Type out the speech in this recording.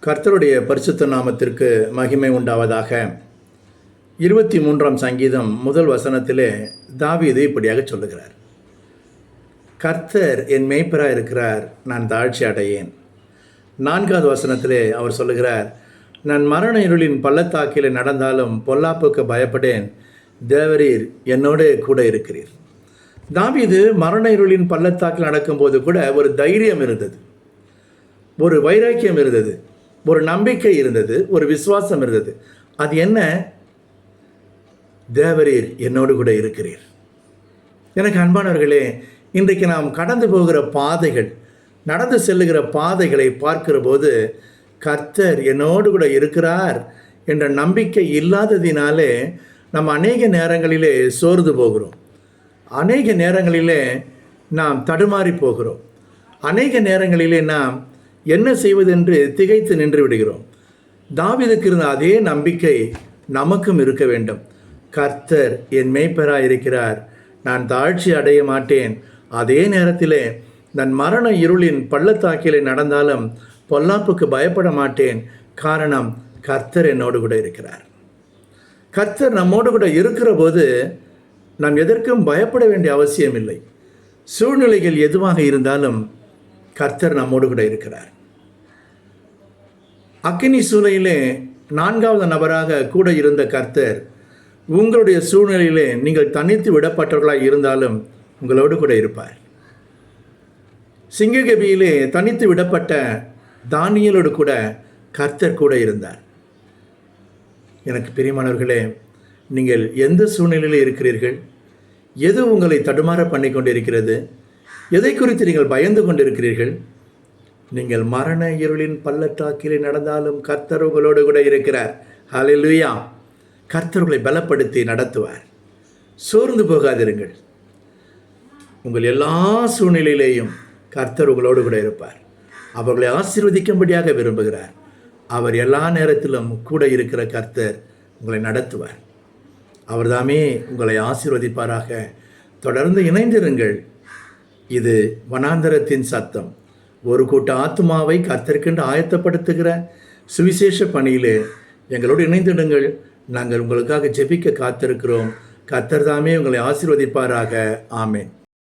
கர்த்தருடைய பரிசுத்த நாமத்திற்கு மகிமை உண்டாவதாக. 23ஆம் சங்கீதம் முதல் வசனத்திலே தாவீது இப்படியாக சொல்லுகிறார், கர்த்தர் என் மேய்ப்பராக இருக்கிறார், நான் தாழ்ச்சி அடையேன். 4வது வசனத்திலே அவர் சொல்லுகிறார், நான் மரண இருளின் பள்ளத்தாக்கிலே நடந்தாலும் பொல்லாப்புக்கு பயப்படேன், தேவரீர் என்னோட கூட இருக்கிறீர். தாவீது மரண இருளின் பள்ளத்தாக்கில் நடக்கும்போது கூட ஒரு தைரியம் இருந்தது, ஒரு வைராக்கியம் இருந்தது, ஒரு நம்பிக்கை இருந்தது, ஒரு விசுவாசம் இருந்தது. அது என்ன? தேவரீர் என்னோடு கூட இருக்கிறீர். எனக்கு அன்பானவர்களே, இன்றைக்கு நாம் கடந்து போகிற பாதைகள், நடந்து செல்லுகிற பாதைகளை பார்க்கிற போது கர்த்தர் என்னோடு கூட இருக்கிறார் என்ற நம்பிக்கை இல்லாததினாலே நம்ம அநேக நேரங்களிலே சோர்ந்து போகிறோம், அநேக நேரங்களிலே நாம் தடுமாறி போகிறோம், அநேக நேரங்களிலே நாம் என்ன செய்வதென்று திகைத்து நின்று விடுகிறோம். தாவீதுக்கு இருந்த அதே நம்பிக்கை நமக்கும் இருக்க வேண்டும். கர்த்தர் என் மேய்ப்பராக இருக்கிறார், நான் தாழ்ச்சி அடைய மாட்டேன். அதே நேரத்திலே நான் மரண இருளின் பள்ளத்தாக்கிலே நடந்தாலும் பொல்லாப்புக்கு பயப்பட மாட்டேன். காரணம், கர்த்தர் என்னோடு கூட இருக்கிறார். கர்த்தர் நம்மோடு கூட இருக்கிற போது நாம் எதற்கும் பயப்பட வேண்டிய அவசியம் இல்லை. சூழ்நிலைகள் எதுவாக இருந்தாலும் கர்த்தர் நம்மோடு கூட இருக்கிறார். அக்கினி சூளையிலே 4வது நபராக கூட இருந்த கர்த்தர் உங்களுடைய சூழ்நிலையிலே நீங்கள் தனித்து விடப்பட்டவர்களாக இருந்தாலும் உங்களோடு கூட இருப்பார். சிங்ககபியிலே தனித்து விடப்பட்ட தானியேலோடு கூட கர்த்தர் கூட இருந்தார். எனக்கு பிரியமானவர்களே, நீங்கள் எந்த சூழ்நிலையில் இருக்கிறீர்கள்? எது உங்களை தடுமாற பண்ணி கொண்டிருக்கிறது? எதை குறித்து நீங்கள் பயந்து கொண்டிருக்கிறீர்கள்? நீங்கள் மரண இருளின் பள்ளத்தாக்கிலே நடந்தாலும் கர்த்தர் உங்களோடு கூட இருக்கிறார். ஹல்லேலூயா! கர்த்தர் உங்களை பலப்படுத்தி நடத்துவார். சோர்ந்து போகாதிருங்கள். உங்கள் எல்லா சூழ்நிலையிலேயும் கர்த்தர் உங்களோடு கூட இருப்பார். அவர்களை ஆசீர்வதிக்கும்படியாக விரும்புகிறார். அவர் எல்லா நேரத்திலும் கூட இருக்கிற கர்த்தர் உங்களை நடத்துவார். அவர்தாமே உங்களை ஆசீர்வதிப்பாராக. தொடர்ந்து இணைந்திருங்கள். இது வனாந்தரத்தின் சத்தம். ஒரு கூட்ட ஆத்துமாவை கர்த்தருக்கென்று ஆயத்தப்படுத்துகிற சுவிசேஷ பணியிலே எங்களோடு இணைந்திடுங்கள். நாங்கள் உங்களுக்காக ஜெபிக்க காத்திருக்கிறோம். கர்த்தர் தாமே உங்களை ஆசீர்வதிப்பாராக. ஆமென்.